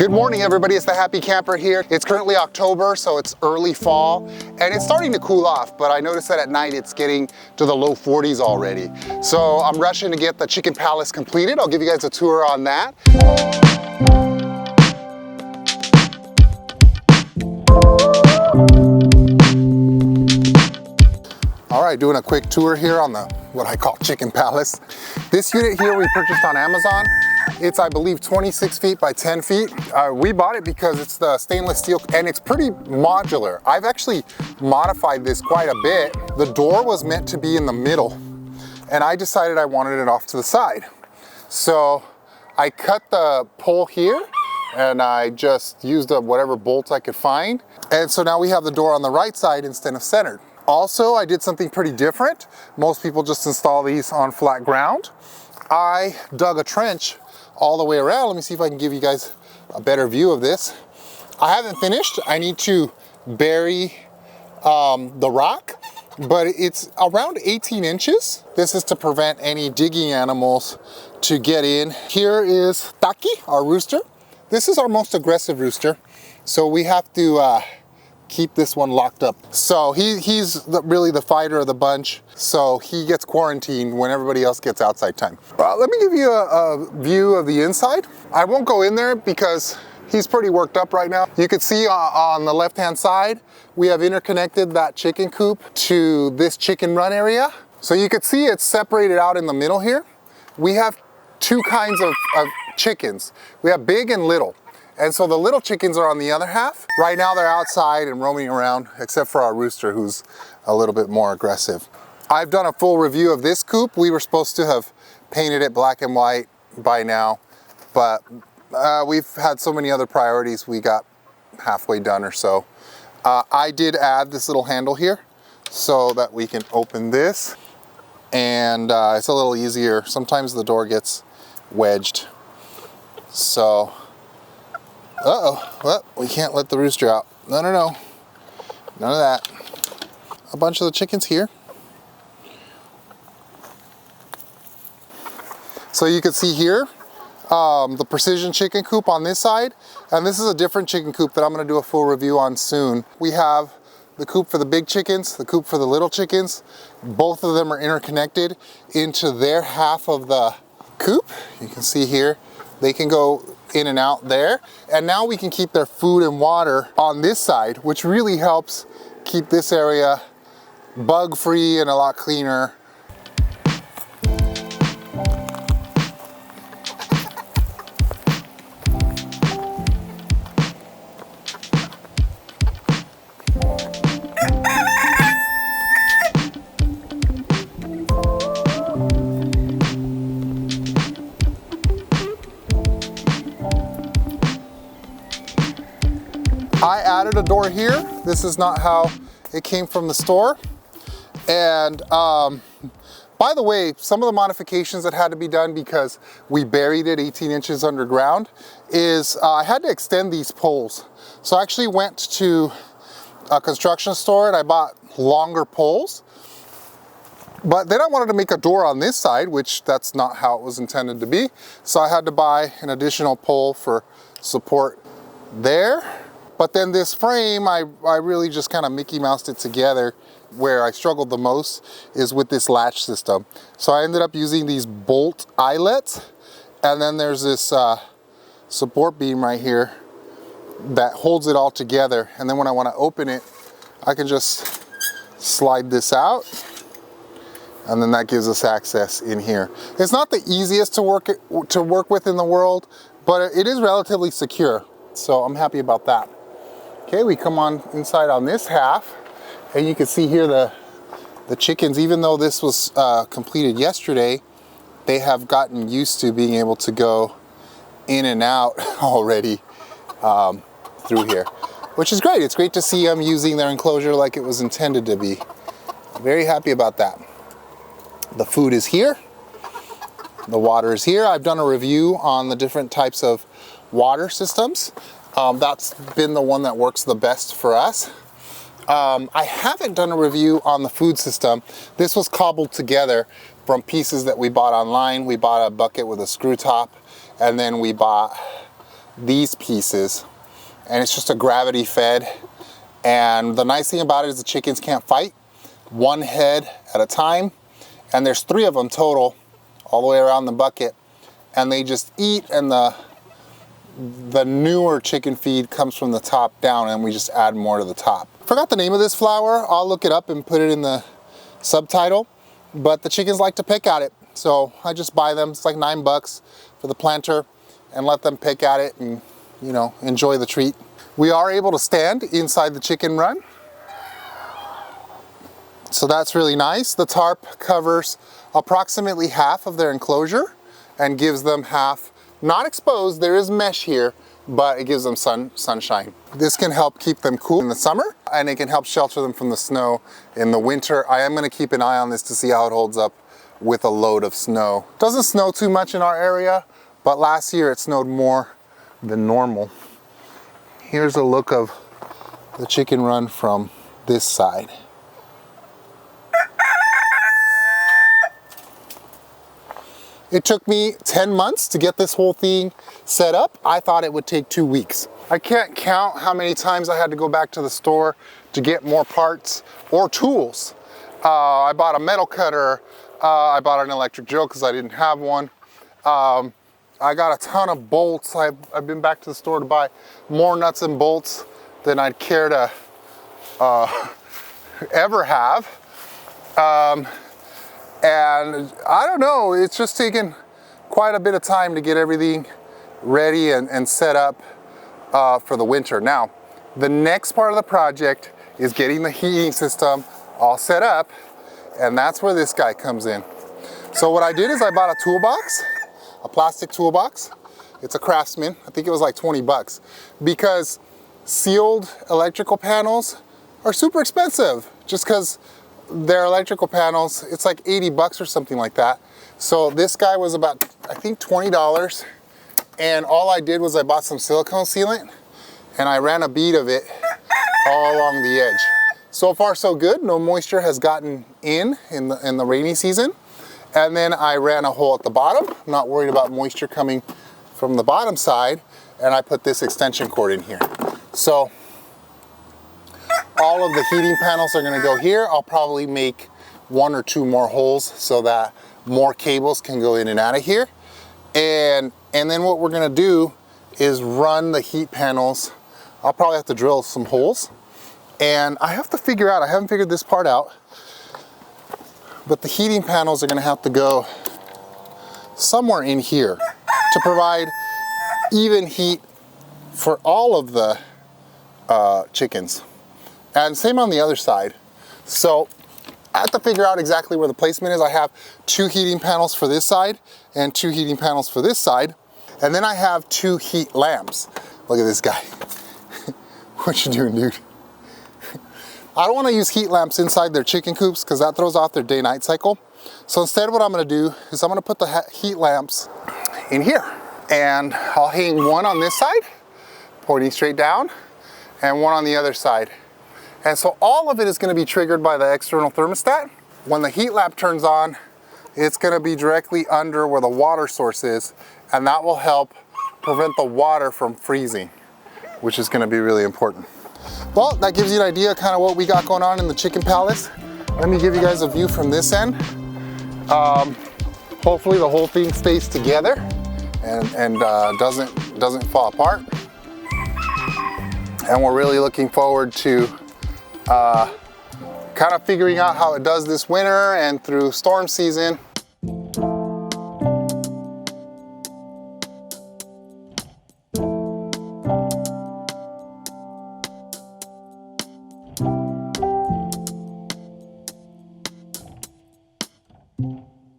Good morning, everybody. It's the Happy Camper here. It's currently October, so it's early fall, and it's starting to cool off, but I noticed that at night it's getting to the low 40s already. So I'm rushing to get the chicken palace completed. I'll give you guys a tour on that. All right, doing a quick tour here on the what I call chicken palace. This unit here we purchased on Amazon. It's, I believe, 26 feet by 10 feet. We bought it because it's the stainless steel and it's pretty modular. I've actually modified this quite a bit. The door was meant to be in the middle and I decided I wanted it off to the side. So I cut the pole here and I just used whatever bolts I could find. And so now we have the door on the right side instead of centered. Also, I did something pretty different. Most people just install these on flat ground. I dug a trench all the way around. Let me see if I can give you guys a better view of this. I haven't finished. I need to bury the rock, but it's around 18 inches. This is to prevent any digging animals to get in. Here is Taki, our rooster. This is our most aggressive rooster, so we have to keep this one locked up. So he's really the fighter of the bunch, so he gets quarantined when everybody else gets outside time. Let me give you a view of the inside. I won't go in there because he's pretty worked up right now. You can see on the left-hand side, we have interconnected that chicken coop to this chicken run area. So you can see it's separated out in the middle here. We have two kinds of chickens. We have big and little. And so the little chickens are on the other half. Right now they're outside and roaming around, except for our rooster who's a little bit more aggressive. I've done a full review of this coop. We were supposed to have painted it black and white by now, but we've had so many other priorities, we got halfway done or so. I did add this little handle here so that we can open this, and it's a little easier. Sometimes the door gets wedged. So, well, we can't let the rooster out. No, none of that. A bunch of the chickens here. So you can see here, the precision chicken coop on this side, and this is a different chicken coop that I'm gonna do a full review on soon. We have the coop for the big chickens, the coop for the little chickens. Both of them are interconnected into their half of the coop. You can see here, they can go in and out there. And now we can keep their food and water on this side, which really helps keep this area bug-free and a lot cleaner. I added a door here. This is not how it came from the store. And by the way, some of the modifications that had to be done because we buried it 18 inches underground is I had to extend these poles. So I actually went to a construction store and I bought longer poles. But then I wanted to make a door on this side, which that's not how it was intended to be. So I had to buy an additional pole for support there. But then this frame, I really just kind of Mickey Moused it together. Where I struggled the most is with this latch system. So I ended up using these bolt eyelets, and then there's this support beam right here that holds it all together. And then when I want to open it, I can just slide this out, and then that gives us access in here. It's not the easiest to work with in the world, but it is relatively secure. So I'm happy about that. Okay, we come on inside on this half, and you can see here the chickens, even though this was completed yesterday, they have gotten used to being able to go in and out already through here, which is great. It's great to see them using their enclosure like it was intended to be. Very happy about that. The food is here. The water is here. I've done a review on the different types of water systems. That's been the one that works the best for us. I haven't done a review on the food system. This was cobbled together from pieces that we bought online. We bought a bucket with a screw top, and then we bought these pieces, and it's just a gravity fed. And the nice thing about it is the chickens can't fight, one head at a time, and there's 3 of them total all the way around the bucket, and they just eat, and the newer chicken feed comes from the top down, and we just add more to the top. Forgot the name of this flour. I'll look it up and put it in the subtitle, but the chickens like to pick at it, so I just buy them. It's like $9 for the planter, and let them pick at it and, you know, enjoy the treat. We are able to stand inside the chicken run, so that's really nice. The tarp covers approximately half of their enclosure and gives them half not exposed. There is mesh here, but it gives them sunshine. This can help keep them cool in the summer, and it can help shelter them from the snow in the winter. I am going to keep an eye on this to see how it holds up with a load of snow. Doesn't snow too much in our area, but last year it snowed more than normal. Here's a look of the chicken run from this side. It took me 10 months to get this whole thing set up. I thought it would take 2 weeks. I can't count how many times I had to go back to the store to get more parts or tools. I bought a metal cutter. I bought an electric drill because I didn't have one. I got a ton of bolts. I've been back to the store to buy more nuts and bolts than I'd care to ever have. And I don't know, it's just taken quite a bit of time to get everything ready and set up for the winter. Now, the next part of the project is getting the heating system all set up, and that's where this guy comes in. So what I did is I bought a toolbox, a plastic toolbox. It's a Craftsman. I think it was like 20 bucks, because sealed electrical panels are super expensive. Just because they're electrical panels, it's like 80 bucks or something like that. So this guy was about, I think, $20. And all I did was I bought some silicone sealant and I ran a bead of it all along the edge. So far so good. No moisture has gotten in the rainy season. And then I ran a hole at the bottom, not worried about moisture coming from the bottom side, and I put this extension cord in here. So all of the heating panels are gonna go here. I'll probably make 1 or 2 more holes so that more cables can go in and out of here. And then what we're gonna do is run the heat panels. I'll probably have to drill some holes. And I have to figure out, I haven't figured this part out, but the heating panels are gonna have to go somewhere in here to provide even heat for all of the chickens. And same on the other side. So I have to figure out exactly where the placement is. I have 2 heating panels for this side and 2 heating panels for this side. And then I have 2 heat lamps. Look at this guy. What you doing, dude? I don't want to use heat lamps inside their chicken coops because that throws off their day-night cycle. So instead what I'm going to do is I'm going to put the heat lamps in here. And I'll hang one on this side, pointing straight down, and one on the other side. And so all of it is going to be triggered by the external thermostat. When the heat lamp turns on, it's going to be directly under where the water source is, and that will help prevent the water from freezing, which is going to be really important. Well, that gives you an idea of kind of what we got going on in the chicken palace. Let me give you guys a view from this end. Hopefully the whole thing stays together and doesn't fall apart. And we're really looking forward to kind of figuring out how it does this winter and through storm season.